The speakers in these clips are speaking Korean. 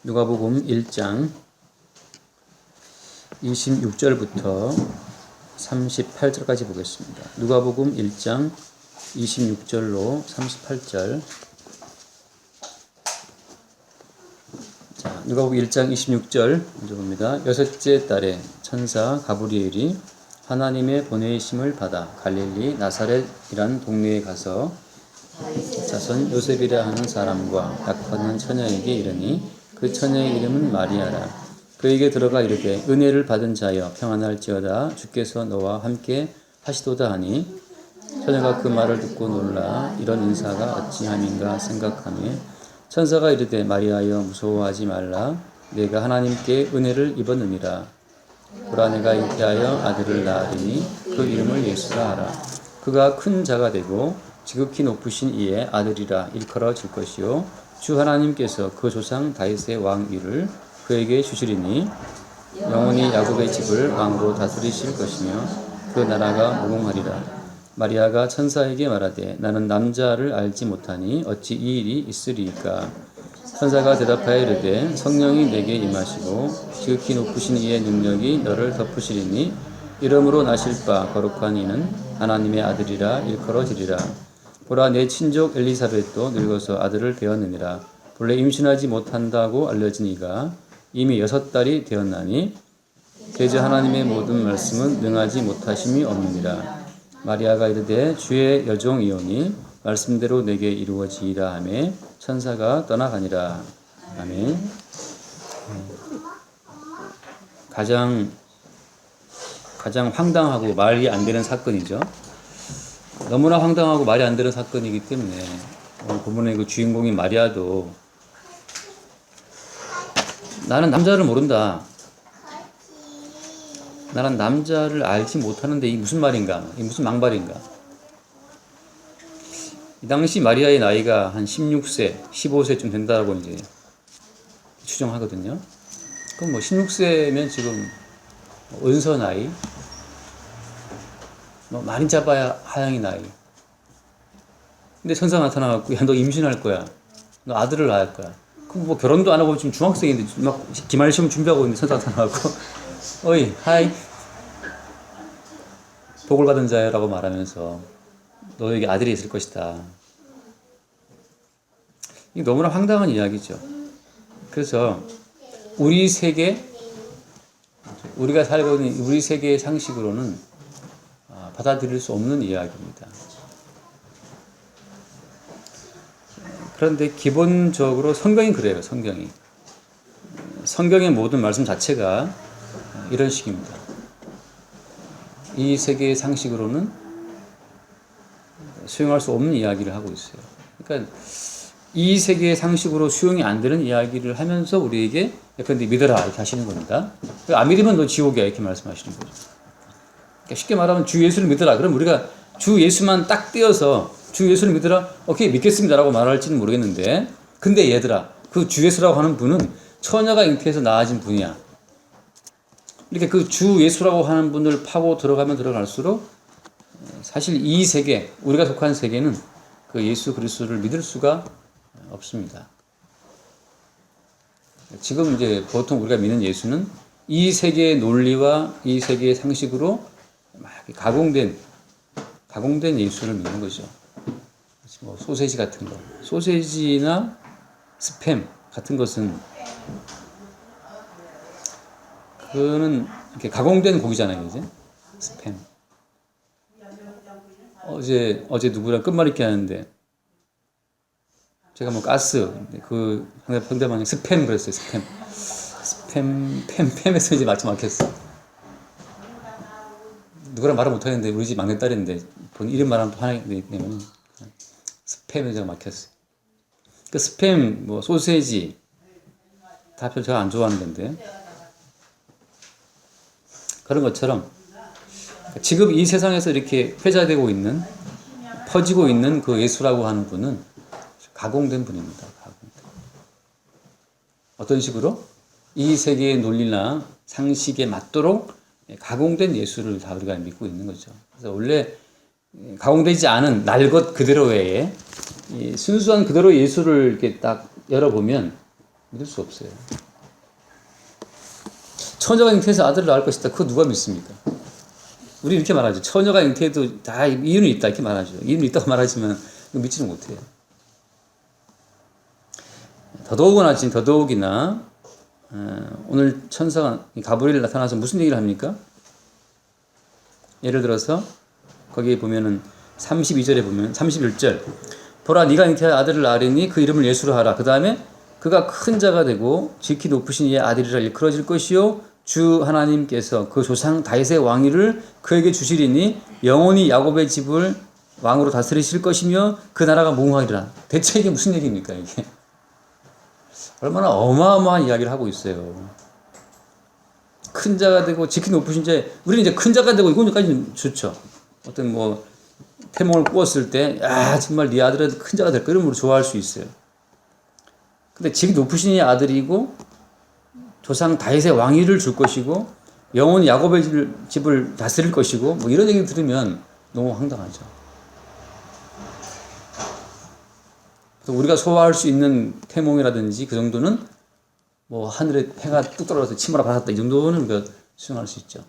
누가복음 1장 26절부터 38절까지 보겠습니다. 누가복음 1장 26절로 38절. 자, 누가복음 1장 26절 먼저 봅니다. 여섯째 달에 천사 가브리엘이 하나님의 보내심을 받아 갈릴리 나사렛이란 동네에 가서 자손 요셉이라 하는 사람과 약혼한 처녀에게 이르니 그 처녀의 이름은 마리아라. 그에게 들어가 이르되 은혜를 받은 자여 평안할지어다 주께서 너와 함께 하시도다 하니 처녀가 그 말을 듣고 놀라 이런 인사가 어찌함인가 생각하며 천사가 이르되 마리아여 무서워하지 말라. 내가 하나님께 은혜를 입었느니라. 보라 내가 잉태하여 아들을 낳으리니 그 이름을 예수라 하라. 그가 큰 자가 되고 지극히 높으신 이의 아들이라 일컬어질 것이요 주 하나님께서 그 조상 다윗의 왕위를 그에게 주시리니 영원히 야곱의 집을 왕으로 다스리실 것이며 그 나라가 무궁하리라. 마리아가 천사에게 말하되 나는 남자를 알지 못하니 어찌 이 일이 있으리이까. 천사가 대답하여 이르되 성령이 내게 임하시고 지극히 높으신 이의 능력이 너를 덮으시리니 이름으로 나실 바 거룩한 이는 하나님의 아들이라 일컬어지리라. 보라 내 친족 엘리사벳도 늙어서 아들을 배었느니라. 본래 임신하지 못한다고 알려진 이가 이미 6달이 되었나니 대저 하나님의 모든 말씀은 능하지 못하심이 없느니라. 마리아가 이르되 주의 여종이오니 말씀대로 내게 이루어지이라 하매 천사가 떠나가니라. 아멘. 가장 황당하고 말이 안 되는 사건이죠. 너무나 황당하고 말이 안 되는 사건이기 때문에 오늘 본문의 그 주인공인 마리아도 나는 남자를 모른다. 나는 남자를 알지 못하는데 이게 무슨 말인가? 이게 무슨 망발인가? 이 당시 마리아의 나이가 한 16세, 15세쯤 된다고 이제 추정하거든요. 그럼 뭐 16세면 지금 은서 나이, 뭐 많이 잡아야 하양이 나이. 근데 천사가 나타나갖고 야 너 임신할 거야. 너 아들을 낳을 거야. 그럼 뭐 결혼도 안 하고 지금 중학생인데 막 기말 시험 준비하고 있는데 천사가 나타나갖고 어이 하이 복을 받은 자여라고 말하면서 너에게 아들이 있을 것이다. 이게 너무나 황당한 이야기죠. 그래서 우리 세계, 우리가 살고 있는 우리 세계의 상식으로는 받아들일 수 없는 이야기입니다. 그런데 기본적으로 성경이 그래요. 성경의 모든 말씀 자체가 이런 식입니다. 이 세계의 상식으로는 수용할 수 없는 이야기를 하고 있어요. 그러니까 이 세계의 상식으로 수용이 안 되는 이야기를 하면서 우리에게 그런데 믿어라 이렇게 하시는 겁니다. 안 믿으면 너 지옥이야 이렇게 말씀하시는 거죠. 그러니까 쉽게 말하면 주 예수를 믿어라. 그럼 우리가 주 예수만 딱 떼어서 주 예수를 믿어라. 오케이 믿겠습니다라고 말할지는 모르겠는데 근데 얘들아 그 주 예수라고 하는 분은 처녀가 잉태해서 낳아진 분이야. 이렇게 그 주 예수라고 하는 분을 파고 들어가면 들어갈수록 사실 이 세계 우리가 속한 세계는 그 예수 그리스도를 믿을 수가 없습니다. 지금 이제 보통 우리가 믿는 예수는 이 세계의 논리와 이 세계의 상식으로 막 가공된 예수를 믿는 거죠. 뭐 소세지 같은 거, 소세지나 스팸 같은 것은 그거는 이렇게 가공된 고기잖아요, 이제 스팸. 어제 누구랑 끝말잇기 하는데 제가 뭐 가스 그 상대방이 스팸 그랬어요, 팸에서 이제 마치 막혔어. 누구랑 말을 못 하겠는데 우리 집 막내딸인데 본 이름 말하면 또 화나게 되면 스팸에 제가 막혔어요. 그 스팸 뭐 소세지 다 별로 제가 안 좋아하는 건데 그런 것처럼 지금 이 세상에서 이렇게 회자되고 있는 퍼지고 있는 그 예수라고 하는 분은 가공된 분입니다. 어떤 식으로? 이 세계의 논리나 상식에 맞도록 가공된 예수를 다 우리가 믿고 있는 거죠. 그래서 원래 가공되지 않은 날 것 그대로의 순수한 그대로 예수를 이렇게 딱 열어보면 믿을 수 없어요. 처녀가 잉태해서 아들을 낳을 것이다. 그거 누가 믿습니까? 우리 이렇게 말하죠. 처녀가 잉태해도 다 이유는 있다. 이렇게 말하죠. 이유는 있다고 말하지만 믿지는 못해요. 더더욱이나 오늘 천사가 가브리엘 나타나서 무슨 얘기를 합니까? 예를 들어서 거기에 보면은 32절에 보면 31절 보라 네가 잉태할 아들을 낳으리니 그 이름을 예수로 하라. 그 다음에 그가 큰 자가 되고 지극히 높으신 이의 아들이라 일컬어질 것이요 주 하나님께서 그 조상 다윗의 왕위를 그에게 주시리니 영원히 야곱의 집을 왕으로 다스리실 것이며 그 나라가 무궁하리라. 대체 이게 무슨 얘기입니까 이게? 얼마나 어마어마한 이야기를 하고 있어요. 큰 자가 되고 지극히 높으신 자, 우리는 이제 큰 자가 되고 이거까지는 좋죠. 어떤 뭐 태몽을 꾸었을 때, 정말 네 아들은 큰 자가 될 거 이름으로 좋아할 수 있어요. 근데 지극히 높으신 이 아들이고 조상 다윗의 왕위를 줄 것이고 영원히 야곱의 집을 다스릴 것이고 뭐 이런 얘기 들으면 너무 황당하죠. 우리가 소화할 수 있는 태몽이라든지 그 정도는 뭐 하늘에 해가 뚝 떨어져서 치마라 받았다 이 정도는 우리가 수용할 수 있죠.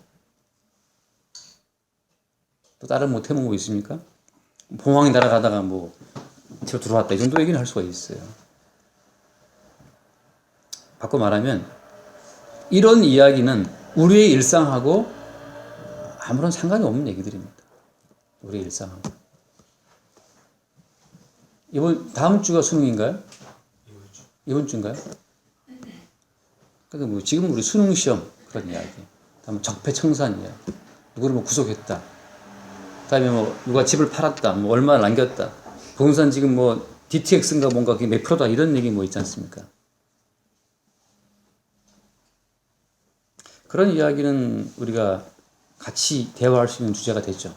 또 다른 뭐 태몽 뭐 있습니까? 봉황이 날아가다가 뭐 뒤로 들어왔다 이 정도 얘기는 할 수가 있어요. 바꿔 말하면 이런 이야기는 우리의 일상하고 아무런 상관이 없는 얘기들입니다. 우리의 일상하고. 다음 주가 수능인가요? 이번 주인가요? 그러니까 뭐 지금 우리 수능 시험 그런 이야기, 다음에 적폐청산 이야기, 누구를 뭐 구속했다, 그다음에 뭐 누가 집을 팔았다, 뭐 얼마 남겼다, 부동산 지금 뭐 DTX인가 뭔가 그게 몇 프로다 이런 얘기 뭐 있지 않습니까? 그런 이야기는 우리가 같이 대화할 수 있는 주제가 되죠.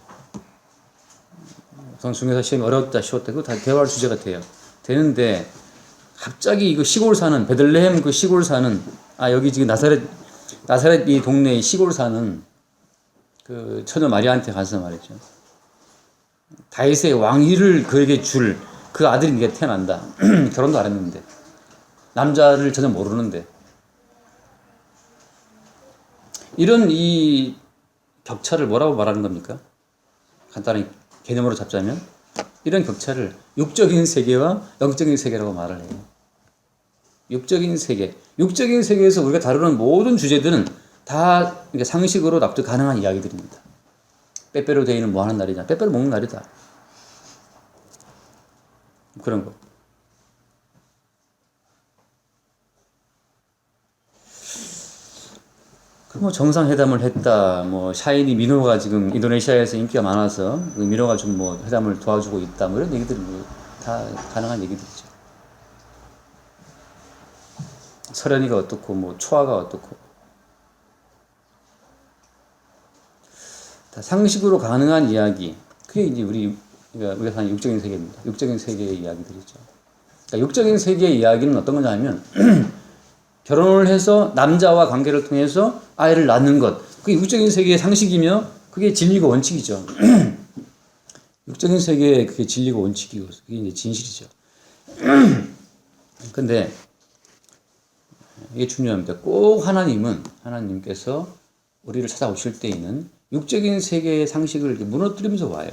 중에서 시험이 어렵다, 쉬웠다, 그거 다 대화할 주제가 돼요. 되는데, 갑자기 이거 시골 사는, 베들레헴 그 시골 사는, 여기 지금 나사렛 이 동네 시골 사는 그 처녀 마리아한테 가서 말이죠. 다윗의 왕위를 그에게 줄 그 아들이 네가 태어난다. 결혼도 안 했는데. 남자를 전혀 모르는데. 이런 이 격차를 뭐라고 말하는 겁니까? 간단히 개념으로 잡자면 이런 격차를 육적인 세계와 영적인 세계라고 말을 해요. 육적인 세계에서 우리가 다루는 모든 주제들은 다 상식으로 납득 가능한 이야기들입니다. 빼빼로 데이는 뭐 하는 날이냐? 빼빼로 먹는 날이다. 그런 거. 뭐 정상회담을 했다. 뭐 샤이니 미노가 지금 인도네시아에서 인기가 많아서 미노가 좀 뭐 회담을 도와주고 있다. 뭐 이런 얘기들이 다 가능한 얘기들이죠. 설현이가 어떻고 뭐 초아가 어떻고 다 상식으로 가능한 이야기. 그게 이제 우리가 사는 육적인 세계입니다. 육적인 세계의 이야기들이죠. 그러니까 육적인 세계의 이야기는 어떤 거냐면 결혼을 해서 남자와 관계를 통해서 아이를 낳는 것. 그게 육적인 세계의 상식이며 그게 진리고 원칙이죠. 육적인 세계의 그게 진리고 원칙이고 그게 이제 진실이죠. 근데 이게 중요합니다. 꼭 하나님께서 우리를 찾아오실 때에는 육적인 세계의 상식을 무너뜨리면서 와요.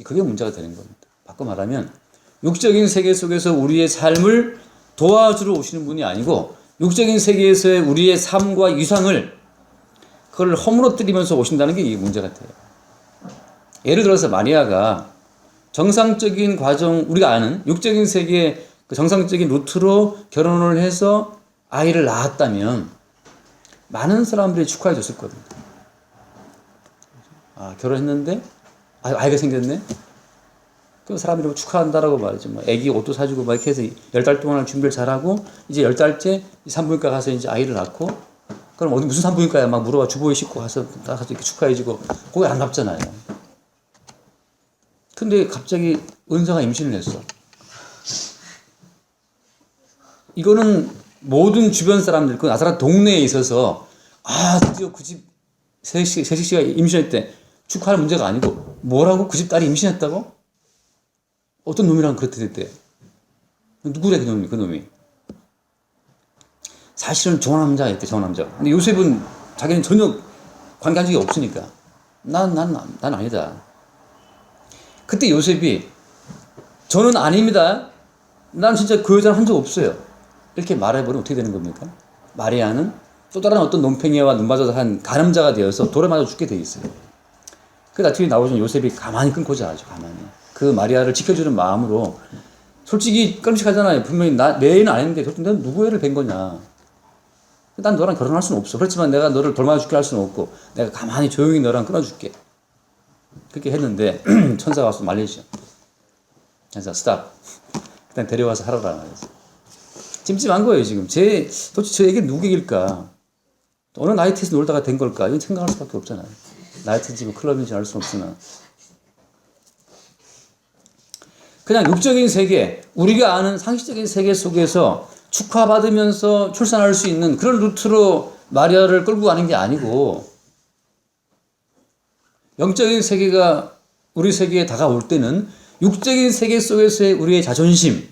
그게 문제가 되는 겁니다. 바꿔 말하면 육적인 세계 속에서 우리의 삶을 도와주러 오시는 분이 아니고 육적인 세계에서의 우리의 삶과 위상을 그걸 허물어뜨리면서 오신다는 게 이게 문제 같아요. 예를 들어서 마리아가 정상적인 과정, 우리가 아는 육적인 세계의 그 정상적인 루트로 결혼을 해서 아이를 낳았다면 많은 사람들이 축하해 줬을 겁니다. 결혼했는데 아이가 생겼네? 그 사람들이 축하한다라고 말이죠. 뭐 애기 옷도 사주고 막 이렇게 해서 10달 동안 준비를 잘하고 이제 10달째 산부인과 가서 이제 아이를 낳고 그럼 어디 무슨 산부인과야 막 물어봐 주보에 싣고 가서 이렇게 축하해주고 그게 안 갚잖아요. 근데 갑자기 은사가 임신을 했어. 이거는 모든 주변 사람들, 그 나사렛 동네에 있어서 드디어 그 집 세식 씨가 임신했대. 축하할 문제가 아니고 뭐라고 그 집 딸이 임신했다고? 어떤 놈이랑 그렇게 됐대. 누구래 그 놈이. 사실은 좋은 남자였대, 좋은 남자. 근데 요셉은 자기는 전혀 관계한 적이 없으니까. 난 아니다. 그때 요셉이 저는 아닙니다. 난 진짜 그 여자는 한 적 없어요. 이렇게 말해버리면 어떻게 되는 겁니까? 마리아는 또 다른 어떤 논팽이와 눈 맞아서 한 가늠자가 되어서 돌에 맞아 죽게 돼 있어요. 그 나중에 나오신 요셉이 가만히 끊고자 하죠. 가만히. 그 마리아를 지켜주는 마음으로 솔직히 끔찍하잖아요. 분명히 내 애는 아닌데 넌 누구 애를 뵌 거냐. 난 너랑 결혼할 수는 없어. 그렇지만 내가 너를 돌 맞아 죽게 할 수는 없고 내가 가만히 조용히 너랑 끊어줄게. 그렇게 했는데 천사가 와서 말리죠. 천사 스탑. 일단 데려와서 하라라 말이죠. 찜찜한 거예요 지금. 도대체 저 애기 누구 얘기일까? 어느 나이트에서 놀다가 된 걸까? 이건 생각할 수밖에 없잖아요. 나이트인지 뭐 클럽인지 알 수 없으나. 그냥 육적인 세계, 우리가 아는 상식적인 세계 속에서 축하받으면서 출산할 수 있는 그런 루트로 마리아를 끌고 가는 게 아니고 영적인 세계가 우리 세계에 다가올 때는 육적인 세계 속에서의 우리의 자존심,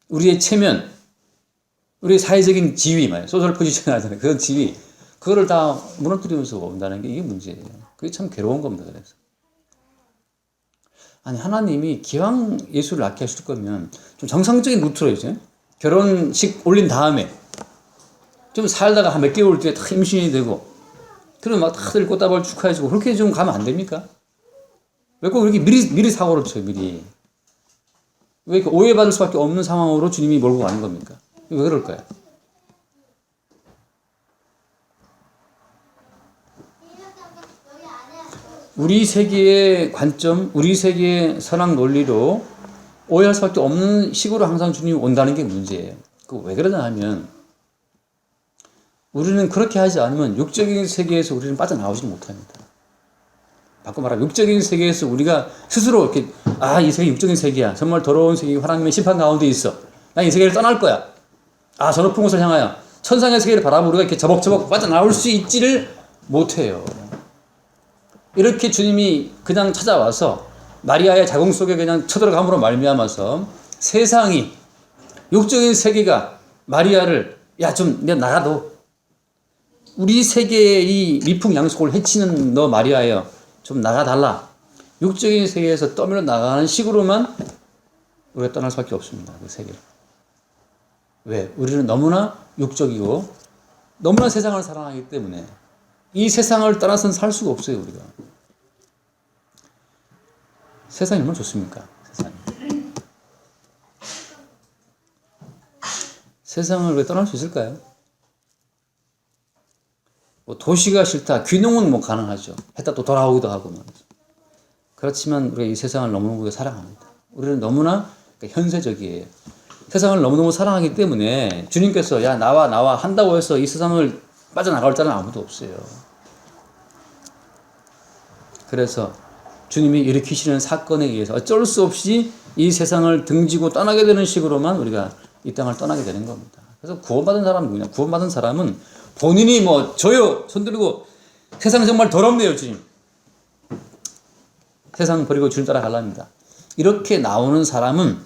우리의 체면, 우리의 사회적인 지위, 소셜 포지션 하잖아요. 그런 지위, 그거를 다 무너뜨리면서 온다는 게 이게 문제예요. 그게 참 괴로운 겁니다. 그래서. 아니, 하나님이 기왕 예수를 낳게 하실 거면 좀 정상적인 루트로 이제 결혼식 올린 다음에 좀 살다가 한 몇 개월 뒤에 다 임신이 되고 그러면 막 다들 꽃다발 축하해주고 그렇게 좀 가면 안 됩니까? 왜 꼭 이렇게 미리 사고를 쳐요, 미리. 왜 이렇게 오해받을 수밖에 없는 상황으로 주님이 몰고 가는 겁니까? 왜 그럴까요? 우리 세계의 관점, 우리 세계의 선악 논리로 오해할 수밖에 없는 식으로 항상 주님이 온다는 게 문제예요. 왜 그러냐 하면 우리는 그렇게 하지 않으면 육적인 세계에서 우리는 빠져나오지 못합니다. 바꿔 말하면 육적인 세계에서 우리가 스스로 이렇게 이 세계 육적인 세계야. 정말 더러운 세계, 하나님의 심판 가운데 있어. 난 이 세계를 떠날 거야. 저 높은 곳을 향하여 천상의 세계를 바라보고 우리가 이렇게 저벅저벅 빠져나올 수 있지를 못해요. 이렇게 주님이 그냥 찾아와서 마리아의 자궁 속에 그냥 쳐들어감으로 말미암아서 세상이 육적인 세계가 마리아를 좀 내가 나가도 우리 세계의 이 미풍양속을 해치는 너 마리아여 좀 나가달라. 육적인 세계에서 떠밀어 나가는 식으로만 우리가 떠날 수밖에 없습니다. 그 세계를. 왜? 우리는 너무나 육적이고 너무나 세상을 사랑하기 때문에 이 세상을 떠나서는 살 수가 없어요. 우리가. 세상이 얼마나 좋습니까? 세상을 왜 떠날 수 있을까요? 도시가 싫다. 귀농은 가능하죠. 했다 또 돌아오기도 하고 말이죠. 그렇지만 우리가 이 세상을 너무너무 사랑합니다. 우리는 너무나 현세적이에요. 세상을 너무너무 사랑하기 때문에 주님께서 나와 한다고 해서 이 세상을 빠져나갈 자는 아무도 없어요. 그래서 주님이 일으키시는 사건에 의해서 어쩔 수 없이 이 세상을 등지고 떠나게 되는 식으로만 우리가 이 땅을 떠나게 되는 겁니다. 그래서 구원받은 사람은 누구냐? 구원받은 사람은 본인이 저요 손들고 세상 정말 더럽네요 주님. 세상 버리고 주님 따라가랍니다. 이렇게 나오는 사람은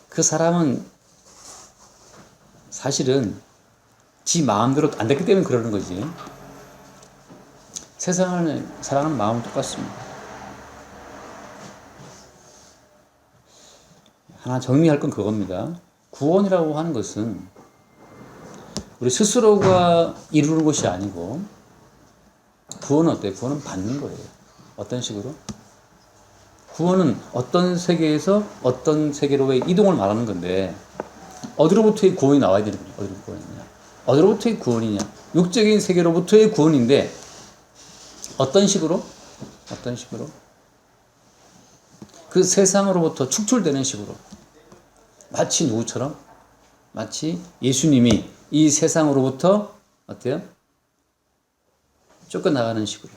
그 사람은 사실은 지 마음대로 안 됐기 때문에 그러는 거지. 세상을 사랑하는 마음은 똑같습니다. 하나 정리할 건 그겁니다. 구원이라고 하는 것은 우리 스스로가 이루는 것이 아니고 구원은 어때요? 구원은 받는 거예요. 어떤 식으로? 구원은 어떤 세계에서 어떤 세계로의 이동을 말하는 건데 어디로부터의 구원이 나와야 되는 거예요? 어디로 구원이냐? 어디로부터의 구원이냐? 육적인 세계로부터의 구원인데 어떤 식으로? 어떤 식으로? 그 세상으로부터 축출되는 식으로. 마치 누구처럼? 마치 예수님이 이 세상으로부터 어때요? 쫓겨나가는 식으로.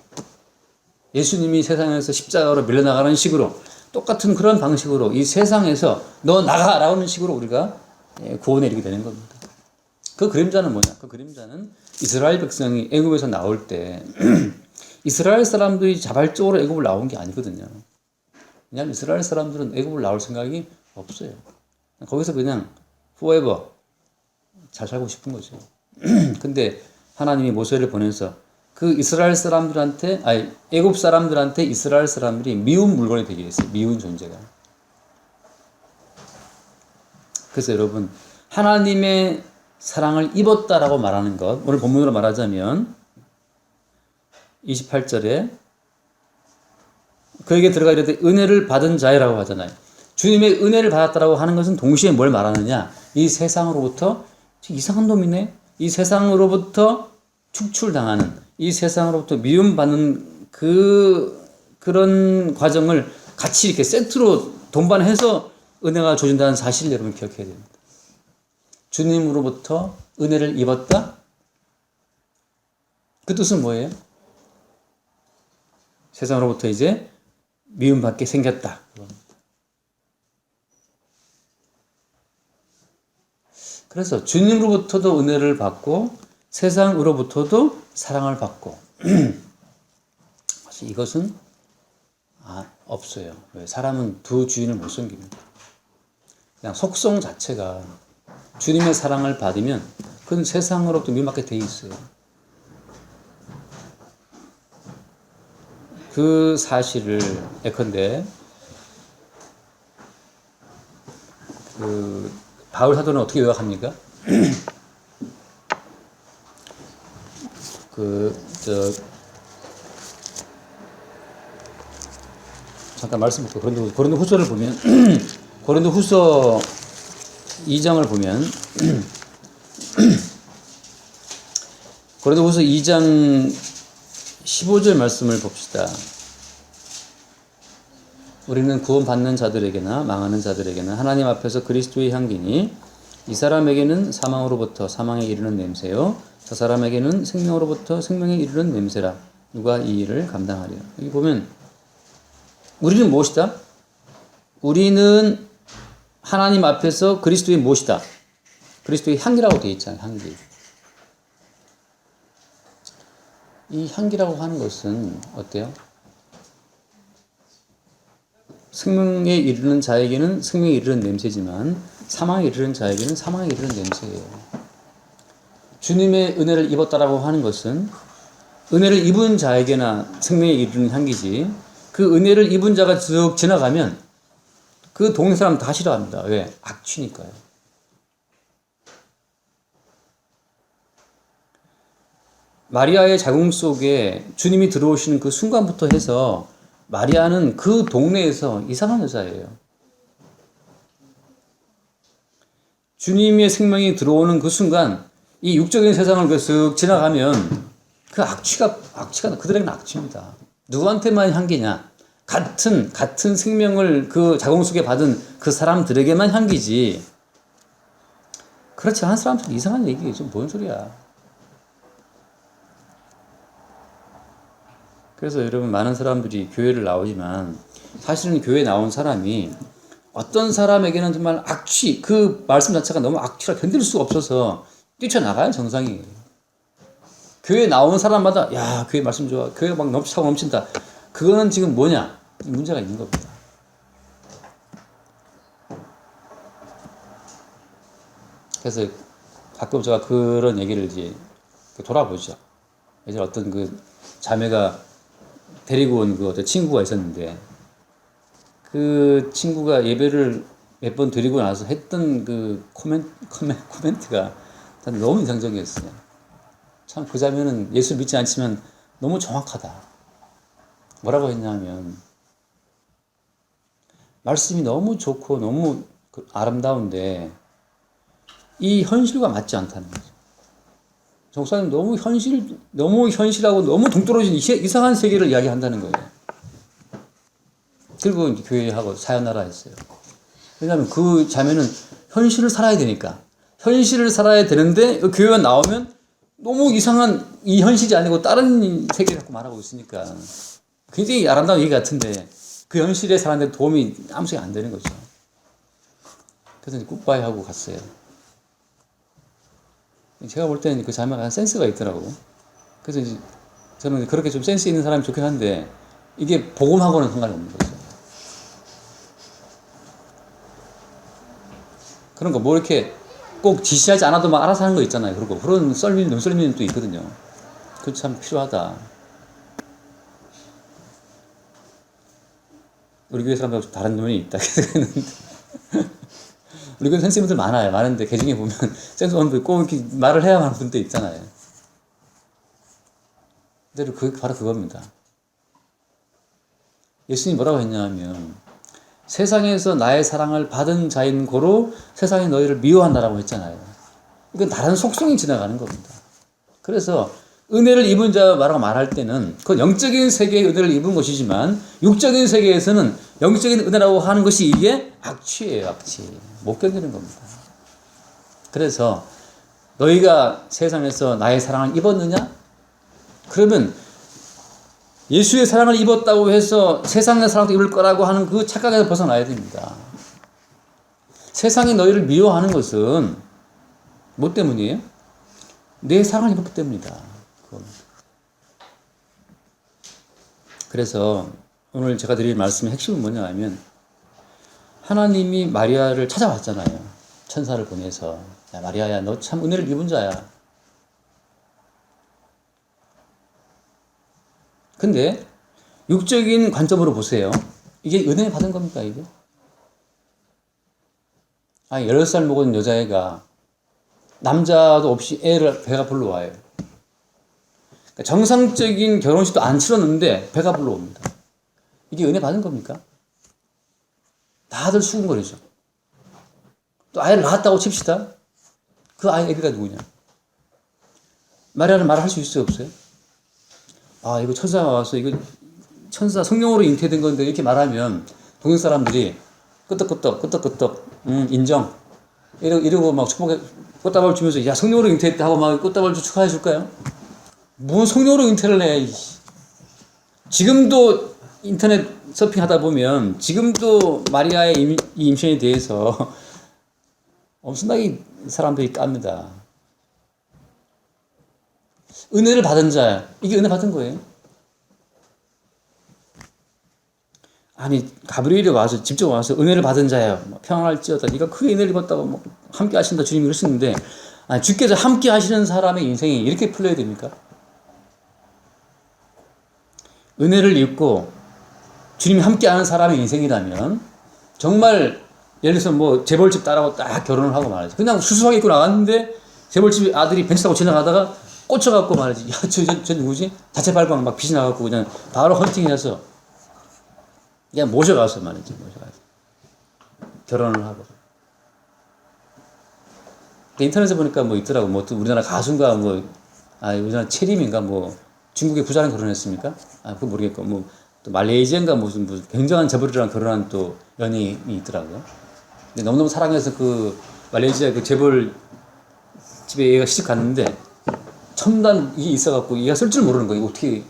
예수님이 세상에서 십자가로 밀려나가는 식으로 똑같은 그런 방식으로 이 세상에서 너 나가라는 식으로 우리가 구원에 이르게 되는 겁니다. 그 그림자는 뭐냐? 그 그림자는 이스라엘 백성이 애굽에서 나올 때 이스라엘 사람들이 자발적으로 애굽을 나온 게 아니거든요. 왜냐하면 이스라엘 사람들은 애굽을 나올 생각이 없어요. 거기서 그냥 forever 잘 살고 싶은 거죠. 근데 하나님이 모세를 보내서 그 이스라엘 사람들한테, 아니 애굽 사람들한테 이스라엘 사람들이 미운 물건이 되게 했어요. 미운 존재가. 그래서 여러분, 하나님의 사랑을 입었다라고 말하는 것, 오늘 본문으로 말하자면 28절에 그에게 들어가 이르되 은혜를 받은 자라고 하잖아요. 주님의 은혜를 받았다라고 하는 것은 동시에 뭘 말하느냐? 이 세상으로부터 이상한 놈이네. 이 세상으로부터 축출당하는, 이 세상으로부터 미움받는 그런 과정을 같이 이렇게 세트로 동반해서 은혜가 주어진다는 사실을 여러분 기억해야 됩니다. 주님으로부터 은혜를 입었다? 그 뜻은 뭐예요? 세상으로부터 이제 미움받게 생겼다. 그래서 주님으로부터도 은혜를 받고 세상으로부터도 사랑을 받고 사실 이것은 없어요. 왜? 사람은 두 주인을 못 섬깁니다. 그냥 속성 자체가 주님의 사랑을 받으면 그건 세상으로부터 미움받게 돼 있어요. 그 사실을 예컨대 바울 사도는 어떻게 요약합니까? 잠깐 말씀 볼게요. 고린도 후서를 보면 고린도 후서 2장을 보면 고린도 후서 2장 15절 말씀을 봅시다. 우리는 구원받는 자들에게나 망하는 자들에게나 하나님 앞에서 그리스도의 향기니 이 사람에게는 사망으로부터 사망에 이르는 냄새요 저 사람에게는 생명으로부터 생명에 이르는 냄새라. 누가 이 일을 감당하리요. 여기 보면 우리는 무엇이다? 우리는 하나님 앞에서 그리스도의 무엇이다? 그리스도의 향기라고 되어 있잖아요. 향기. 이 향기라고 하는 것은 어때요? 생명에 이르는 자에게는 생명에 이르는 냄새지만 사망에 이르는 자에게는 사망에 이르는 냄새예요. 주님의 은혜를 입었다라고 하는 것은 은혜를 입은 자에게나 생명에 이르는 향기지, 그 은혜를 입은 자가 쭉 지나가면 그 동네 사람 다 싫어합니다. 왜? 악취니까요. 마리아의 자궁 속에 주님이 들어오시는 그 순간부터 해서 마리아는 그 동네에서 이상한 여자예요. 주님의 생명이 들어오는 그 순간 이 육적인 세상을 쓱 지나가면 그 악취가 그들에게는 악취입니다. 누구한테만 향기냐? 같은 생명을 그 자궁 속에 받은 그 사람들에게만 향기지. 그렇지 않은 사람들은 이상한 얘기예요. 지금 뭔 소리야? 그래서 여러분, 많은 사람들이 교회를 나오지만 사실은 교회에 나온 사람이 어떤 사람에게는 정말 악취, 그 말씀 자체가 너무 악취라 견딜 수가 없어서 뛰쳐나가요. 정상이. 교회에 나온 사람마다 야, 교회 말씀 좋아, 교회가 막 차고 넘친다. 그거는 지금 뭐냐? 문제가 있는 겁니다. 그래서 가끔 제가 그런 얘기를 이제 돌아보죠. 예전에 어떤 그 자매가 데리고 온 그 어떤 친구가 있었는데, 그 친구가 예배를 몇 번 드리고 나서 했던 그 코멘트가 너무 인상적이었어요. 참 그 자매는 예수 믿지 않지만 너무 정확하다. 뭐라고 했냐면, 말씀이 너무 좋고 너무 아름다운데 이 현실과 맞지 않다는 거죠. 목사님 너무 현실하고 너무 동떨어진 이상한 세계를 이야기한다는 거예요. 그리고 교회하고 사연하라 했어요. 왜냐하면 그 자매는 현실을 살아야 되니까. 현실을 살아야 되는데 교회가 나오면 너무 이상한 이 현실이 아니고 다른 세계를 갖고 말하고 있으니까 굉장히 아름다운 얘기 같은데 그 현실에 사는데 도움이 아무짝에 안 되는 거죠. 그래서 굿바이 하고 갔어요. 제가 볼 때는 그 자매가 센스가 있더라고. 그래서 이제 저는 그렇게 좀 센스 있는 사람이 좋긴 한데 이게 복음하고는 상관이 없는 거죠. 그런 거 뭐 이렇게 꼭 지시하지 않아도 막 알아서 하는 거 있잖아요. 그리고 그런 썰미는 눈썰미는 또 있거든요. 그거 참 필요하다. 우리 교회 사람들하고 다른 면이 있다. 우리 교회 선생님들 많아요. 많은데 그 중에 보면 센스원들 꼭 이렇게 말을 해야만 하는 분도 있잖아요. 근데 바로 그겁니다. 예수님이 뭐라고 했냐면 세상에서 나의 사랑을 받은 자인 고로 세상이 너희를 미워한다라고 했잖아요. 이건 다른 속성이 지나가는 겁니다. 그래서 은혜를 입은 자 말할 때는 그 영적인 세계의 은혜를 입은 것이지만 육적인 세계에서는 영적인 은혜라고 하는 것이 이게 악취예요. 악취. 못 견디는 겁니다. 그래서 너희가 세상에서 나의 사랑을 입었느냐? 그러면 예수의 사랑을 입었다고 해서 세상의 사랑도 입을 거라고 하는 그 착각에서 벗어나야 됩니다. 세상이 너희를 미워하는 것은 뭐 때문이에요? 내 사랑을 입었기 때문이다. 그래서 오늘 제가 드릴 말씀의 핵심은 뭐냐 하면 하나님이 마리아를 찾아왔잖아요. 천사를 보내서 야 마리아야 너 참 은혜를 입은 자야. 근데 육적인 관점으로 보세요. 이게 은혜 받은 겁니까 이게? 아니 16살 먹은 여자애가 남자도 없이 배가 불러와요. 그러니까 정상적인 결혼식도 안 치렀는데 배가 불러옵니다. 이게 은혜 받은 겁니까? 다들 수군거리죠. 또 아이를 낳았다고 칩시다. 그 애비가 누구냐? 마리아는 말할 수 있어요 없어요? 아 이거 천사가 와서 이거 천사 성령으로 잉태된 건데 이렇게 말하면 동양 사람들이 끄떡끄떡 인정 이러고 막 꽃다발 주면서 야 성령으로 잉태했다 하고 막 꽃다발 주 축하해 줄까요? 무슨 성령으로 잉태를 해? 지금도 인터넷 서핑하다 보면 지금도 마리아의 이 임신에 대해서 엄청나게 사람들이 깝니다. 은혜를 받은 자, 이게 은혜 받은 거예요. 아니 가브리엘이 와서 직접 와서 은혜를 받은 자야 평안할지어다 네가 크게 은혜를 입었다고 뭐 함께 하신다 주님이 그러시는데 아니 주께서 함께 하시는 사람의 인생이 이렇게 풀려야 됩니까? 은혜를 입고 주님이 함께 하는 사람의 인생이라면 정말 예를 들어서 뭐 재벌집 딸하고 딱 결혼을 하고 말이지 그냥 수수하게 입고 나갔는데 재벌집 아들이 벤치 타고 지나가다가 꽂혀갖고 말이지 야 저 누구지? 자체 발광 막 빛이 나갖고 그냥 바로 헌팅해서 그냥 모셔가서 말이지 모셔가서 결혼을 하고 인터넷에 보니까 뭐 있더라고 뭐 또 우리나라 가수인가 뭐 우리나라 체림인가 뭐 중국의 부자랑 결혼했습니까? 그거 모르겠고 뭐 또 말레이시아인가 무슨 굉장한 재벌이랑 결혼한 또 연예인이 있더라고요. 근데 너무너무 사랑해서 그 말레이시아 그 재벌 집에 얘가 시집 갔는데 첨단 이게 있어갖고 얘가 쓸 줄 모르는 거예요. 어떻게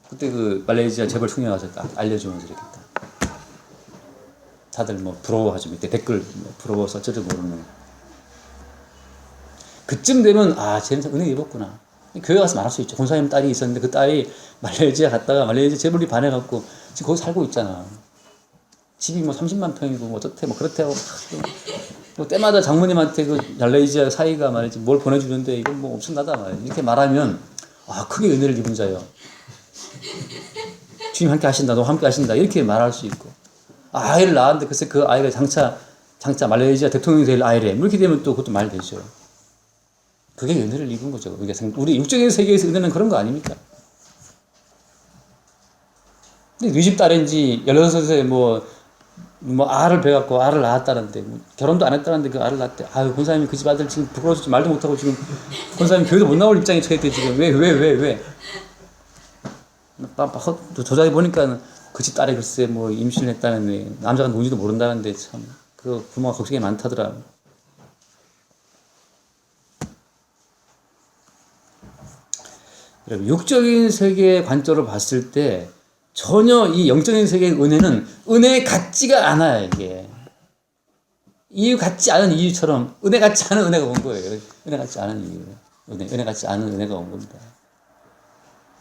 그때 그 말레이시아 재벌 총회 가서 딱 알려주면서 이렇게 딱 다들 뭐 부러워하죠. 밑에 댓글 뭐 부러워서 어쩔 줄 모르는. 그쯤 되면 쟤는 은혜 입었구나. 교회 가서 말할 수 있죠. 권사님 딸이 있었는데 그 딸이 말레이시아 갔다가 말레이시아 재벌이 반해갖고 지금 거기 살고 있잖아. 집이 뭐 30만 평이고 뭐 어떻대 뭐 그렇대 하고 뭐 때마다 장모님한테 그 말레이시아 사이가 말이지 뭘 보내주는데 이건 뭐 엄청나다 말이지. 이렇게 말하면 크게 은혜를 입은 자요. 주님 함께 하신다, 너 함께 하신다 이렇게 말할 수 있고 아이를 낳았는데 글쎄 그 아이가 장차 말레이시아 대통령이 될 아이래 뭐 이렇게 되면 또 그것도 말 되죠. 그게 은혜를 입은 거죠. 우리 육적인 세계에서 은혜는 그런 거 아닙니까? 근데 네 집 딸인지 16살에 뭐 알을 배갖고 알을 낳았다는데 결혼도 안 했다는데 그 알을 낳았대. 권사님이 그 집 아들 지금 부끄러워서 말도 못하고 지금 권사님 교회도 못 나올 입장에 처했대 지금 왜 도자기 보니까 그 집 딸이 글쎄 뭐 임신을 했다는데 남자가 누군지도 모른다는데 참 그 부모가 걱정이 많다더라. 육적인 세계의 관점으로 봤을 때 전혀 이 영적인 세계의 은혜는 은혜 같지가 않아요. 이게 이유 같지 않은 이유처럼 은혜 같지 않은 은혜가 온 거예요. 은혜 같지 않은 이유, 은혜 같지 않은 은혜가 온 겁니다.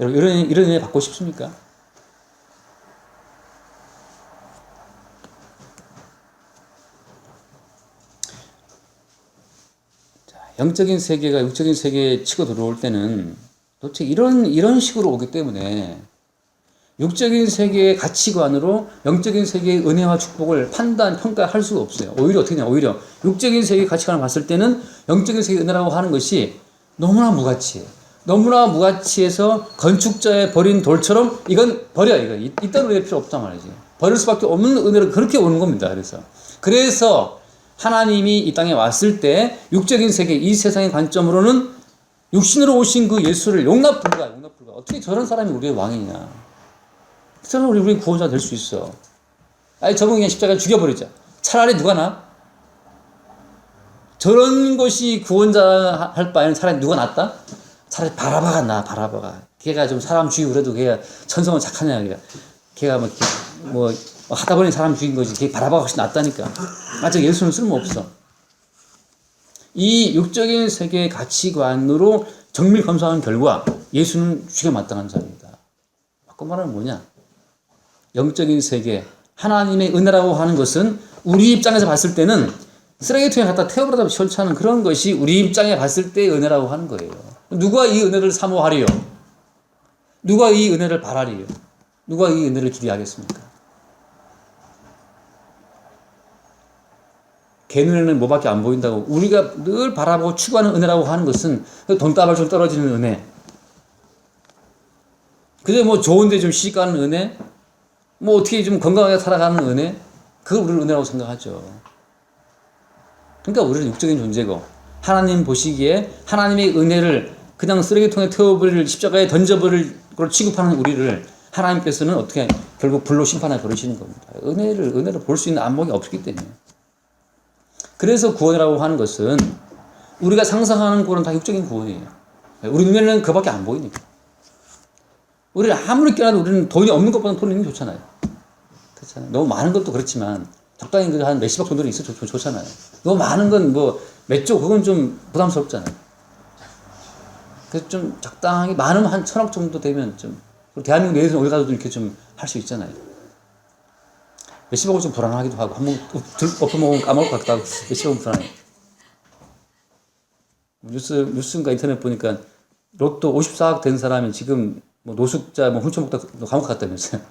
여러분 이런 은혜 받고 싶습니까? 영적인 세계가 육적인 세계에 치고 들어올 때는 도대체 이런 식으로 오기 때문에 육적인 세계의 가치관으로 영적인 세계의 은혜와 축복을 평가할 수가 없어요. 오히려 어떻게 되냐, 오히려 육적인 세계의 가치관을 봤을 때는 영적인 세계의 은혜라고 하는 것이 너무나 무가치해요. 너무나 무가치해서 건축자의 버린 돌처럼 이건 버려, 이딴 은혜 필요 없단 말이지. 버릴 수밖에 없는 은혜로 그렇게 오는 겁니다. 그래서 하나님이 이 땅에 왔을 때 육적인 세계, 이 세상의 관점으로는 육신으로 오신 그 예수를 용납 불가. 어떻게 저런 사람이 우리의 왕이냐. 그러면 우리 구원자 될 수 있어. 아니, 저분 그냥 십자가에 죽여버리자. 차라리 누가 나? 저런 것이 구원자 할 바에는 차라리 누가 낫다? 차라리 바라바가 나, 바라바가. 걔가 좀 사람 죽이고 그래도 걔가 천성은 착하냐, 걔가 뭐 하다 보니 사람 죽인 거지. 걔 바라바가 훨씬 낫다니까. 아직 예수는 쓸모없어. 이 육적인 세계의 가치관으로 정밀 검사한 결과 예수는 죽여 마땅한 자입니다. 바꿔 말하면 뭐냐? 영적인 세계, 하나님의 은혜라고 하는 것은 우리 입장에서 봤을 때는 쓰레기통에 갖다 태워버려도 시원찮은 그런 것이 우리 입장에 봤을 때의 은혜라고 하는 거예요. 누가 이 은혜를 사모하리요? 누가 이 은혜를 바라리요? 누가 이 은혜를 기대하겠습니까? 걔 눈에는 뭐밖에 안 보인다고. 우리가 늘 바라보고 추구하는 은혜라고 하는 것은 돈다발 좀 떨어지는 은혜, 그저 뭐 좋은데 좀 시집가는 은혜, 뭐 어떻게 좀 건강하게 살아가는 은혜, 그걸 우리는 은혜라고 생각하죠. 그러니까 우리는 육적인 존재고 하나님 보시기에 하나님의 은혜를 그냥 쓰레기통에 태워버릴, 십자가에 던져버릴 걸 취급하는 우리를 하나님께서는 어떻게 결국 불로 심판해 버리시는 겁니다. 은혜를 볼 수 있는 안목이 없기 때문에. 그래서 구원이라고 하는 것은 우리가 상상하는 구원은 다 육적인 구원이에요. 우리 눈에는 그밖에 안 보이니까. 우리는 아무리 깨어나도 우리는 돈이 없는 것보다는 돈이 있는 게 좋잖아요. 그렇잖아요. 너무 많은 것도 그렇지만 적당히 한 몇십억 정도는 있어 좋잖아요. 너무 많은 건 뭐 몇 조, 그건 좀 부담스럽잖아요. 그래서 좀 적당하게 많으면 한 1,000억 정도 되면 좀, 대한민국 내에서 어디 가도 이렇게 좀 할 수 있잖아요. 몇십억은 좀 불안하기도 하고, 한번 엎어먹으면 까먹을 것 같기도 하고, 몇십억은 불안해. 뉴스인가 인터넷 보니까 로또 54억 된 사람이 지금 뭐 노숙자, 뭐 훔쳐먹다 감옥 갔다면서요.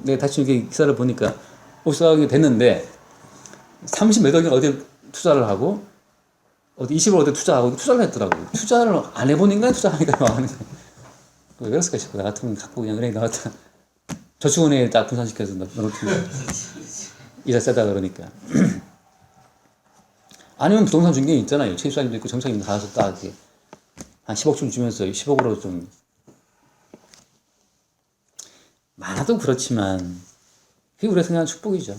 내가 다시 이렇게 기사를 보니까 54억이 됐는데 30몇 억이 어디 투자를 하고 어디 20억 어디 투자하고 투자를 했더라고요. 투자를 안 해본 인간이 투자하니까 망하는 거예요. 왜 그랬을까 싶고, 나 같으면 갖고 그냥 은행에 나갔다 저축은행에 딱 분산시켜서 넣어놓고 이자 세다 그러니까. 아니면 부동산 중개인 있잖아요. 최입사님도 있고 정착님도 가서 딱 이렇게 한 10억쯤 주면서 10억으로 좀, 많아도 그렇지만 그게 우리가 생각하는 축복이죠.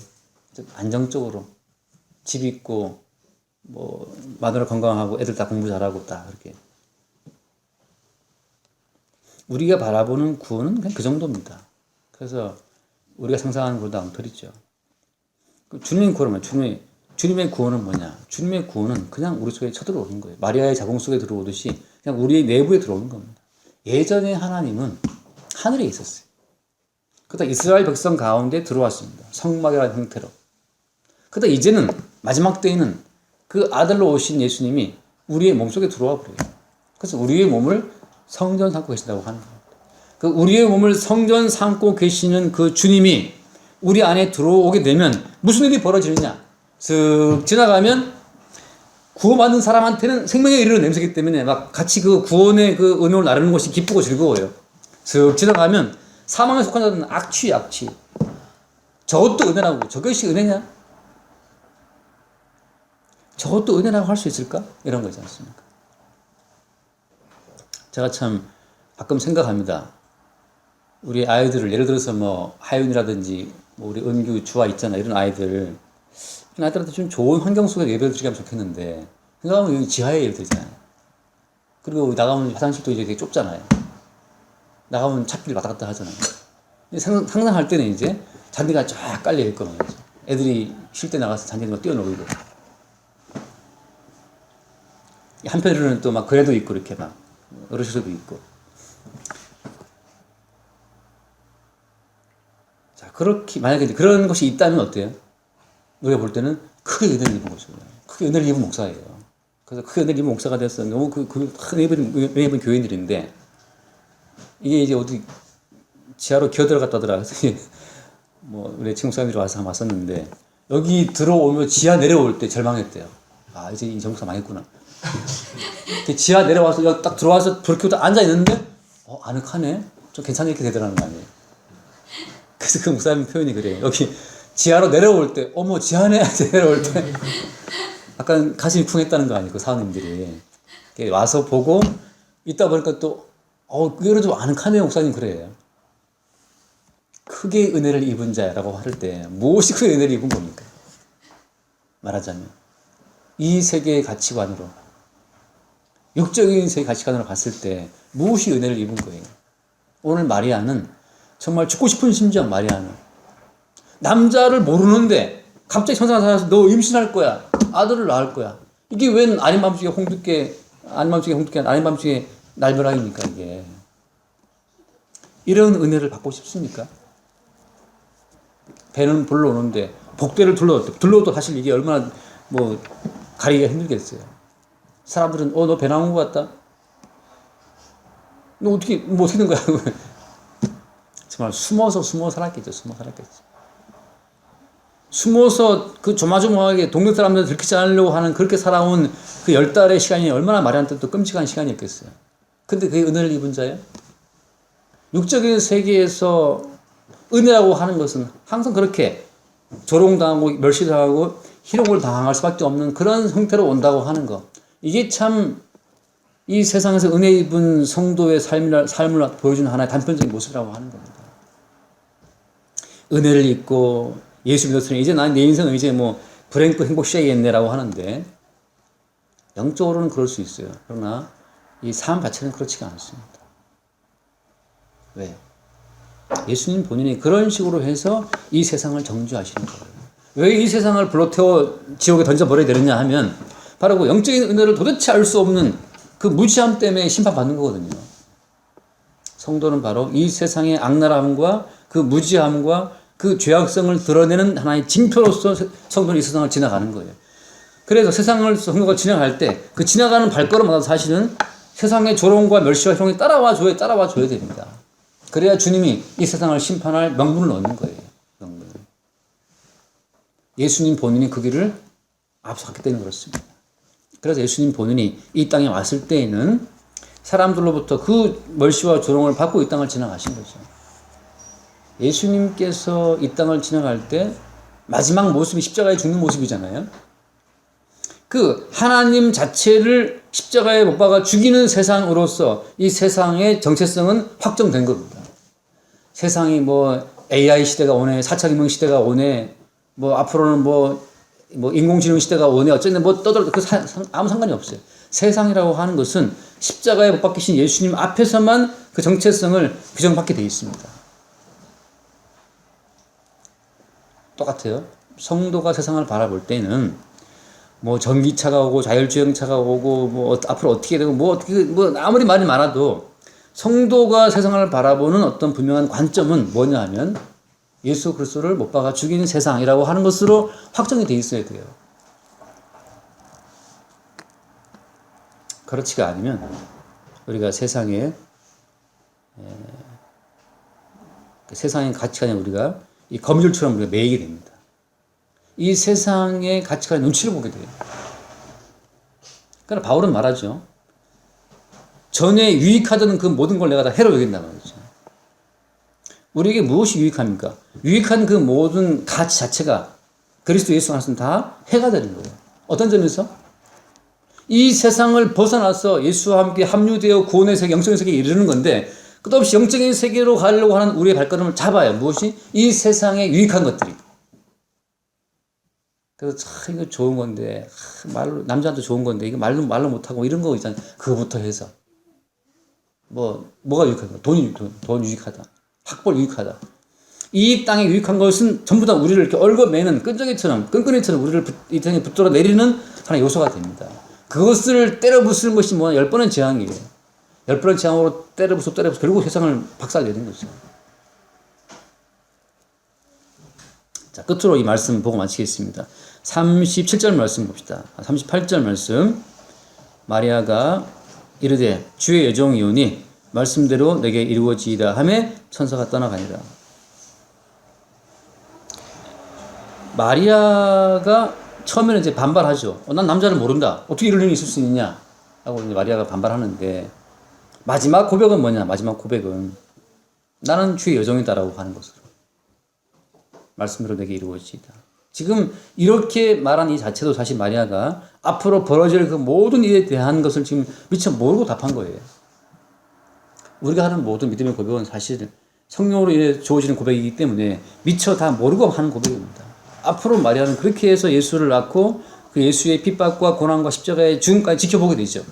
안정적으로 집 있고 뭐 마누라 건강하고 애들 다 공부 잘하고 딱 그렇게. 우리가 바라보는 구원은 그냥 그 정도입니다. 그래서 우리가 상상하는 것보다 엉터리죠. 주님의 구원은 주님의 구원은 뭐냐? 주님의 구원은 그냥 우리 속에 쳐들어오는 거예요. 마리아의 자궁 속에 들어오듯이 그냥 우리의 내부에 들어오는 겁니다. 예전에 하나님은 하늘에 있었어요. 그러다 이스라엘 백성 가운데 들어왔습니다. 성막이라는 형태로. 그러다 이제는 마지막 때에는 그 아들로 오신 예수님이 우리의 몸속에 들어와 버려요. 그래서 우리의 몸을 성전 삼고 계신다고 하는 겁니다. 그 우리의 몸을 성전 삼고 계시는 그 주님이 우리 안에 들어오게 되면 무슨 일이 벌어지느냐? 슥 지나가면 구원받는 사람한테는 생명에 이르는 냄새이기 때문에 막 같이 그 구원의 그 은혜를 나누는 것이 기쁘고 즐거워요. 슥 지나가면 사망에 속한 자들은 악취. 저것도 은혜라고. 저것이 은혜냐? 저것도 은혜라고 할 수 있을까? 이런 거지 않습니까? 제가 참 가끔 생각합니다. 우리 아이들을 예를 들어서 뭐 하윤이라든지 뭐 우리 은규, 주아 있잖아, 이런 아이들한테 좀 좋은 환경 속에 예배를 드리게 하면 좋겠는데, 생각하면 여기 지하에 예를 드리잖아요. 그리고 나가면 화장실도 이제 되게 좁잖아요. 나가면 찾길 왔다 갔다 하잖아요. 상상할 때는 이제 잔디가 쫙 깔려 있고 말이죠. 애들이 쉴 때 나가서 잔디에 막 뛰어놀고, 한편으로는 또 막 그래도 있고 이렇게 막 어르신도 있고. 자, 그렇게 만약에 그런 것이 있다면 어때요? 우리가 볼 때는 크게 은혜를 입은 거죠. 크게 은혜를 입은 목사예요. 그래서 그 은혜를 입은 목사가 됐어. 너무 큰 은혜 입은 교인들인데, 이게 이제 어디 지하로 기어 들어갔다더라. 그래서 뭐 우리 친구 사람들이 와서 왔었는데, 여기 들어오면 지하 내려올 때 절망했대요. 아, 이제 이 정사 망했구나. 지하 내려와서 여기 딱 들어와서 그렇게 앉아 있는데, 아늑하네. 좀 괜찮게 이렇게 되더라는 거 아니에요. 그래서 그 목사님 표현이 그래요. 여기 지하로 내려올 때, 어머 지하네. 내려올 때 약간 가슴이 쿵했다는 거 아니에요. 그 사원님들이 와서 보고 있다 보니까 또 그래도 좀 아늑하네요. 목사님 그래요. 크게 은혜를 입은 자라고 할 때 무엇이 그 은혜를 입은 겁니까? 말하자면 이 세계의 가치관으로, 육적인 세계 가치관으로 봤을 때 무엇이 은혜를 입은 거예요? 오늘 마리아는 정말 죽고 싶은 심정. 마리아는 남자를 모르는데 갑자기 천사가 나타나서 너 임신할 거야, 아들을 낳을 거야. 이게 웬 아닌 밤중에 아닌 밤중에 날벼락입니까? 이게 이런 은혜를 받고 싶습니까? 배는 불러오는데 복대를 둘러도 사실 이게 얼마나 뭐 가리기가 힘들겠어요. 사람들은 너 배 나온 것 같다. 너 어떻게 된 거야? 정말 숨어서 살았겠죠. 숨어서 그 조마조마하게 동네 사람들 들키지 않으려고 하는 그렇게 살아온 그 10달의 시간이 얼마나 마리아한테 또 끔찍한 시간이었겠어요. 근데 그게 은혜를 입은 자예요? 육적인 세계에서 은혜라고 하는 것은 항상 그렇게 조롱당하고 멸시당하고 희롱을 당할 수밖에 없는 그런 형태로 온다고 하는 것. 이게 참 이 세상에서 은혜 입은 성도의 삶을 보여주는 하나의 단편적인 모습이라고 하는 겁니다. 은혜를 입고 예수 믿었으니 이제 난 내 인생은 이제 뭐 브랭크 행복 시작이겠네라고 하는데, 영적으로는 그럴 수 있어요. 그러나 이 삶 자체는 그렇지가 않습니다. 왜요? 예수님 본인이 그런 식으로 해서 이 세상을 정죄하시는 거예요. 왜 이 세상을 불러태워 지옥에 던져버려야 되느냐 하면 바로 그 영적인 은혜를 도대체 알 수 없는 그 무지함 때문에 심판받는 거거든요. 성도는 바로 이 세상의 악랄함과 그 무지함과 그 죄악성을 드러내는 하나의 징표로서 성도는 이 세상을 지나가는 거예요. 그래서 세상을 성도가 지나갈 때 그 지나가는 발걸음마다 사실은 세상의 조롱과 멸시와 희롱이 따라와 줘야 됩니다. 그래야 주님이 이 세상을 심판할 명분을 얻는 거예요. 명분. 예수님 본인이 그 길을 앞서갔기 때문에 그렇습니다. 그래서 예수님 본인이 이 땅에 왔을 때에는 사람들로부터 그 멸시와 조롱을 받고 이 땅을 지나가신 거죠. 예수님께서 이 땅을 지나갈 때 마지막 모습이 십자가에 죽는 모습이잖아요. 그 하나님 자체를 십자가에 못 박아 죽이는 세상으로서 이 세상의 정체성은 확정된 겁니다. 세상이 뭐 AI 시대가 오네, 4차革命 시대가 오네, 뭐 앞으로는 뭐 인공지능 시대가 오네, 어쨌든 뭐 떠들어도 아무 상관이 없어요. 세상이라고 하는 것은 십자가에 못 박히신 예수님 앞에서만 그 정체성을 규정받게 되어 있습니다. 똑같아요. 성도가 세상을 바라볼 때는 뭐 전기차가 오고 자율주행차가 오고 뭐 앞으로 어떻게 되고 뭐 아무리 말이 많아도 성도가 세상을 바라보는 어떤 분명한 관점은 뭐냐 하면 예수 그리스도를 못 박아 죽이는 세상이라고 하는 것으로 확정이 되어 있어야 돼요. 그렇지가 않으면 우리가 세상의 가치관에 우리가 이 거미줄처럼 우리가 매이게 됩니다. 이 세상의 가치관에 눈치를 보게 돼요. 그러나 바울은 말하죠. 전에 유익하던 그 모든 걸 내가 다 해로 여긴단 말이죠. 우리에게 무엇이 유익합니까? 유익한 그 모든 가치 자체가 그리스도 예수 안에서는 다 해가 되는 거예요. 어떤 점에서? 이 세상을 벗어나서 예수와 함께 합류되어 구원의 세계, 영적인 세계에 이르는 건데 끝없이 영적인 세계로 가려고 하는 우리의 발걸음을 잡아요. 무엇이? 이 세상에 유익한 것들이. 그래서 참 이거 좋은 건데 말로 남자한테 좋은 건데 이거 말로 못하고 이런 거 있잖아요. 그거부터 해서 뭐가 유익하다? 돈 유익하다. 학벌 유익하다. 이 땅에 유익한 것은 전부 다 우리를 이렇게 얽어매는 끈끈이처럼 우리를 이 땅에 붙들어 내리는 하나의 요소가 됩니다. 그것을 때려 부수는 것이 10번의 재앙이에요. 10번의 재앙으로 때려 부수 결국 세상을 박살내는 거죠. 자, 끝으로 이 말씀 보고 마치겠습니다. 37절 말씀 봅시다. 38절 말씀. 마리아가 이르되 주의 여종이오니 말씀대로 내게 이루어지이다 하매 천사가 떠나가니라. 마리아가 처음에는 이제 반발하죠. 난 남자를 모른다. 어떻게 이런 일이 있을 수 있느냐? 하고 이제 마리아가 반발하는데 마지막 고백은 뭐냐? 마지막 고백은 나는 주의 여종이다라고 하는 것으로 말씀대로 내게 이루어지이다. 지금 이렇게 말한 이 자체도 사실 마리아가 앞으로 벌어질 그 모든 일에 대한 것을 지금 미처 모르고 답한 거예요. 우리가 하는 모든 믿음의 고백은 사실 성령으로 인해 주어지는 고백이기 때문에 미처 다 모르고 하는 고백입니다. 앞으로 마리아는 그렇게 해서 예수를 낳고 그 예수의 핍박과 고난과 십자가의 죽음까지 지켜보게 되죠.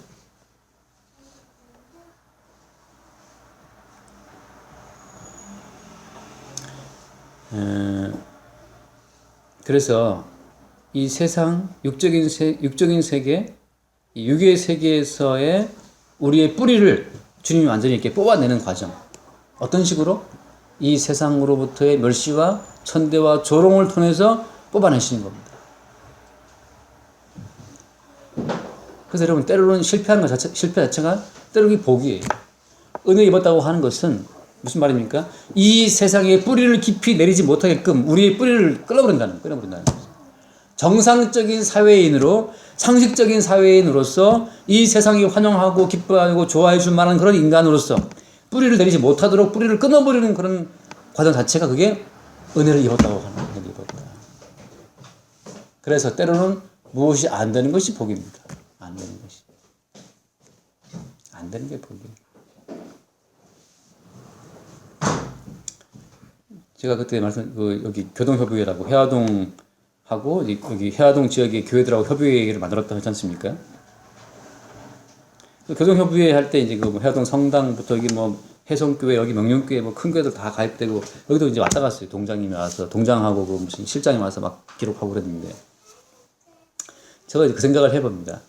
그래서 이 세상, 육적인 세계, 이 육의 세계에서의 우리의 뿌리를 주님이 완전히 이렇게 뽑아내는 과정. 어떤 식으로? 이 세상으로부터의 멸시와 천대와 조롱을 통해서 뽑아내시는 겁니다. 그래서 여러분, 때로는 실패 자체가 때로는 복이에요. 은혜 입었다고 하는 것은 무슨 말입니까? 이 세상에 뿌리를 깊이 내리지 못하게끔 우리의 뿌리를 끊어버린다는 거죠. 정상적인 사회인으로, 상식적인 사회인으로서 이 세상이 환영하고 기뻐하고 좋아해 줄 만한 그런 인간으로서 뿌리를 내리지 못하도록 뿌리를 끊어버리는 그런 과정 자체가 그게 은혜를 입었다고 하는 거예요. 은혜를 입었다. 그래서 때로는 무엇이 안 되는 것이 복입니다. 안 되는 것이. 안 되는 게 복이에요. 제가 그때 여기 교동협의회라고 해화동하고 여기 해화동 지역의 교회들하고 협의회를 만들었다고 했지 않습니까? 그 교동협의회 할 때 이제 그 해화동 성당부터 여기 해성교회, 여기 명륜교회 큰 교회들 다 가입되고 여기도 이제 왔다 갔어요. 동장님이 와서 동장하고 그 무슨 실장이 와서 막 기록하고 그랬는데 제가 이제 그 생각을 해봅니다.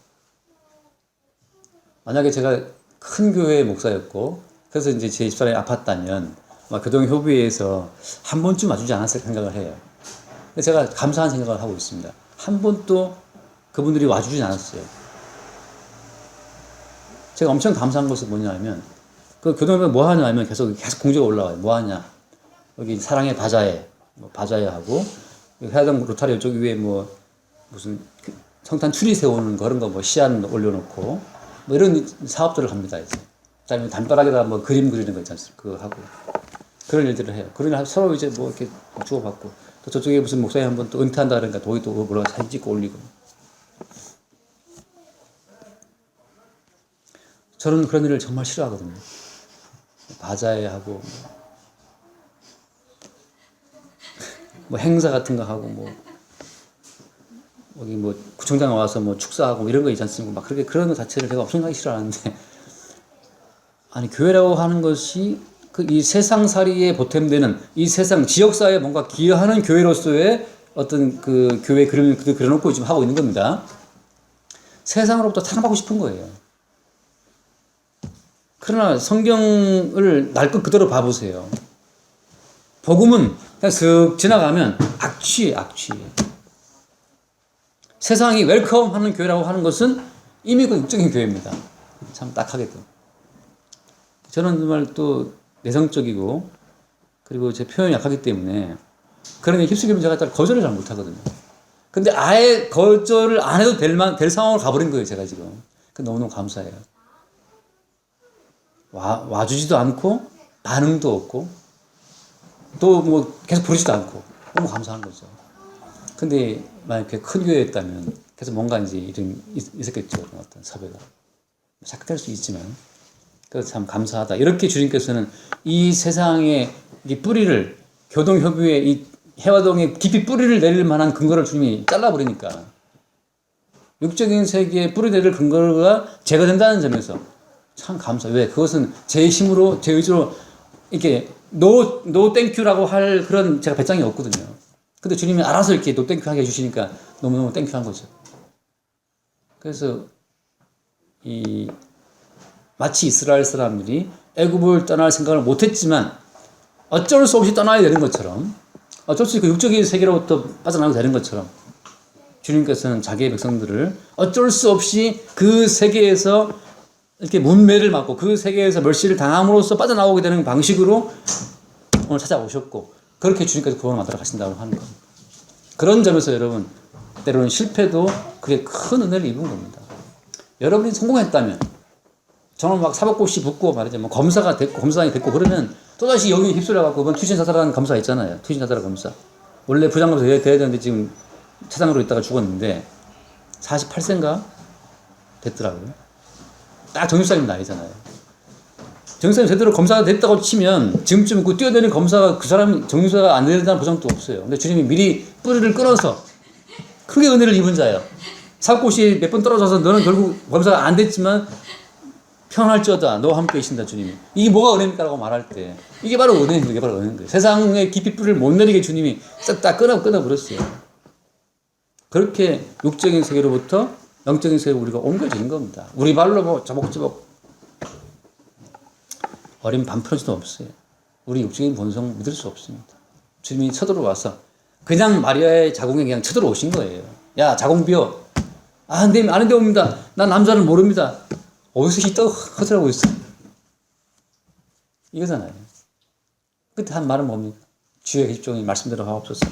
만약에 제가 큰 교회의 목사였고 그래서 이제 제 집사람이 아팠다면 교동협의회에서 한 번쯤 와주지 않았을까 생각을 해요. 근데 제가 감사한 생각을 하고 있습니다. 한 번도 그분들이 와주지 않았어요. 제가 엄청 감사한 것은 뭐냐면 그 교동협의회 뭐 하냐 하면 계속 공지가 올라와요. 뭐 하냐. 여기 사랑의 바자회, 바자회하고 해화동 로타리 이쪽 위에 무슨 성탄 추리 세우는 그런 거 시안 올려놓고 이런 사업들을 합니다. 이제. 그다음에 담벼락에다 그림 그리는 거 있지 않습니까? 그거 하고. 그런 일들을 해요. 그러면 서로 이제 이렇게 주고받고 또 저쪽에 무슨 목사님 한번 또 은퇴한다 그러니까 거기 또 뭐라고 사진 찍고 올리고. 저는 그런 일을 정말 싫어하거든요. 바자회하고 행사 같은 거 하고 여기 구청장 와서 축사하고 이런 거 있지 않습니까? 그렇게 그런 거 자체를 제가 엄청나게 싫어하는데 아니 교회라고 하는 것이 이 세상살이에 보탬되는 이 세상 지역사회에 뭔가 기여하는 교회로서의 어떤 그 교회 그림을 그려놓고 지금 하고 있는 겁니다. 세상으로부터 사랑받고 싶은 거예요. 그러나 성경을 날 것 그대로 봐보세요. 복음은 그냥 슥 지나가면 악취예요. 세상이 웰컴하는 교회라고 하는 것은 이미 그 육적인 교회입니다. 참 딱하게도. 저는 정말 또 내성적이고 그리고 제 표현이 약하기 때문에 그런 데 휩쓸리면 제가 거절을 잘 못하거든요. 근데 아예 거절을 안 해도 될 상황으로 가버린 거예요. 제가 지금. 너무너무 감사해요. 와주지도 않고 반응도 없고 또 계속 부르지도 않고 너무 감사한 거죠. 근데 만약에 큰 교회였다면 계속 뭔가 이제 이런 있었겠죠. 어떤 섭외가. 착각할 수 있지만 그래서 참 감사하다. 이렇게 주님께서는 이 세상의 이 뿌리를 교동협의회 이 해화동에 깊이 뿌리를 내릴 만한 근거를 주님이 잘라버리니까 육적인 세계에 뿌리 내릴 근거가 제거된다는 점에서 참 감사해요. 왜? 그것은 제 힘으로 제 의지로 이렇게 노 땡큐라고 할 그런 제가 배짱이 없거든요. 근데 주님이 알아서 이렇게 노 땡큐 하게 해주시니까 너무너무 땡큐한 거죠. 그래서 마치 이스라엘 사람들이 애굽을 떠날 생각을 못했지만 어쩔 수 없이 떠나야 되는 것처럼 어쩔 수 없이 그 육적인 세계로부터 빠져나가게 되는 것처럼 주님께서는 자기의 백성들을 어쩔 수 없이 그 세계에서 이렇게 문매를 맞고 그 세계에서 멸시를 당함으로써 빠져나오게 되는 방식으로 오늘 찾아오셨고 그렇게 주님께서 구원을 만들어 가신다고 하는 겁니다. 그런 점에서 여러분 때로는 실패도 그게 큰 은혜를 입은 겁니다. 여러분이 성공했다면 저는 막 사법고시 붙고 말이죠. 뭐 검사가 됐고 검사장이 됐고 그러면 또다시 여기 휩쓸려갖고 투신사살하는 검사 있잖아요. 투신사살 검사. 원래 부장검사 돼야 되는데 지금 차장으로 있다가 죽었는데 48세인가 됐더라고요. 딱 정유사님 나이잖아요. 정유사님 제대로 검사가 됐다고 치면 지금쯤 그 뛰어드는 검사가 그 사람 정유사가 안 된다는 보장도 없어요. 근데 주님이 미리 뿌리를 끊어서 크게 은혜를 입은 자예요. 사법고시 몇 번 떨어져서 너는 결국 검사가 안 됐지만 평안할지어다 너와 함께 계신다 주님이. 이게 뭐가 은혜입니까라고 말할 때 이게 바로 은혜인 거예요. 이게 바로 은혜인 거예요. 세상에 깊이 뿌리를 못 내리게 주님이 싹 다 끊어버렸어요. 그렇게 육적인 세계로부터 영적인 세계로 우리가 옮겨지는 겁니다. 우리 발로 뭐 저벅저벅 어린 반프러지도 없어요. 우리 육적인 본성 믿을 수 없습니다. 주님이 쳐들어와서 그냥 마리아의 자궁에 그냥 쳐들어오신 거예요. 야 자궁 비어. 안 돼 옵니다. 난 남자를 모릅니다. 어디서 있다고 허술하고 있어. 이거잖아요. 그때 한 말은 뭡니까? 주의 계집종이 말씀대로 하옵소서.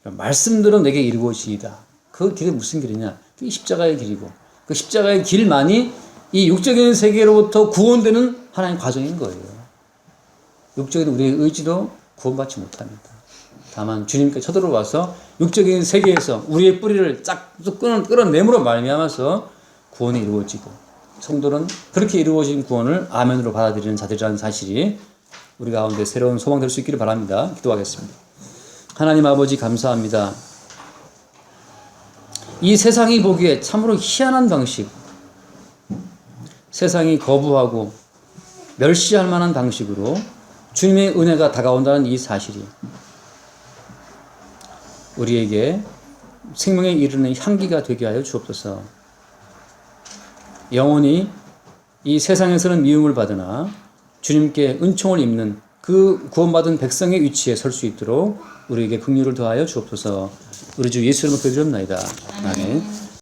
말씀대로 내게 이루어지이다. 그 길이 무슨 길이냐? 그게 십자가의 길이고 그 십자가의 길만이 이 육적인 세계로부터 구원되는 하나의 과정인 거예요. 육적인 우리의 의지로 구원받지 못합니다. 다만 주님께 쳐들어와서 육적인 세계에서 우리의 뿌리를 쫙 끌어내므로 말미암아서 구원이 이루어지고 성도는 그렇게 이루어진 구원을 아멘으로 받아들이는 자들이라는 사실이 우리 가운데 새로운 소망 될 수 있기를 바랍니다. 기도하겠습니다. 하나님 아버지 감사합니다. 이 세상이 보기에 참으로 희한한 방식, 세상이 거부하고 멸시할 만한 방식으로 주님의 은혜가 다가온다는 이 사실이 우리에게 생명에 이르는 향기가 되게 하여 주옵소서. 영원히 이 세상에서는 미움을 받으나 주님께 은총을 입는 그 구원받은 백성의 위치에 설 수 있도록 우리에게 긍휼을 더하여 주옵소서. 우리 주 예수 이름으로 기도드립니다. 아멘.